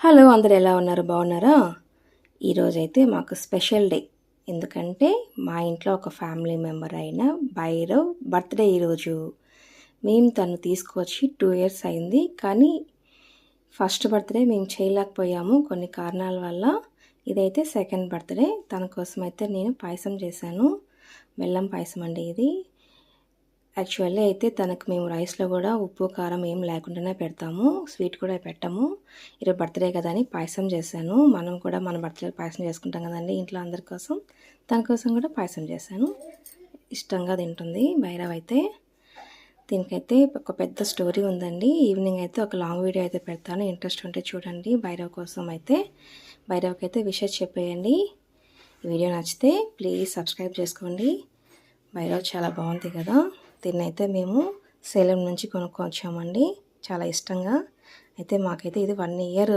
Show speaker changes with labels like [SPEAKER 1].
[SPEAKER 1] Hello, అందరూ ఎలా ఉన్నారు? బాగున్నారా? ఈరోజైతే మాకు స్పెషల్ డే. ఎందుకంటే మా ఇంట్లో ఒక ఫ్యామిలీ మెంబర్ అయిన భైరవ్ బర్త్డే ఈరోజు. మేము తను తీసుకొచ్చి 2 ఇయర్స్ అయింది, కానీ ఫస్ట్ బర్త్డే మేము చేయలేకపోయాము కొన్ని కారణాల వల్ల. ఇదైతే సెకండ్ బర్త్డే. తన కోసం అయితే నేను పాయసం చేశాను. బెల్లం పాయసం అండి ఇది. యాక్చువల్లీ అయితే తనకు మేము రైస్లో కూడా ఉప్పు కారం ఏం లేకుండానే పెడతాము, స్వీట్ కూడా పెట్టాము. ఈరోజు బర్త్డే కదా అని పాయసం చేశాను. మనం కూడా మన బర్త్డే పాయసం చేసుకుంటాం కదండి ఇంట్లో అందరి కోసం. తన కోసం కూడా పాయసం చేశాను. ఇష్టంగా తింటుంది భైరవ్ అయితే. దీనికైతే ఒక పెద్ద స్టోరీ ఉందండి. ఈవినింగ్ అయితే ఒక లాంగ్ వీడియో అయితే పెడతాను, ఇంట్రెస్ట్ ఉంటే చూడండి. భైరవ్ కోసం అయితే భైరవ్కి అయితే విషెస్ చెప్పేయండి. ఈ వీడియో నచ్చితే ప్లీజ్ సబ్స్క్రైబ్ చేసుకోండి. భైరవ్ చాలా బాగుంది కదా. దీన్ని అయితే మేము సేలం నుంచి కొనుక్కొచ్చామండి, చాలా ఇష్టంగా. అయితే మాకైతే ఇది 1 ఇయర్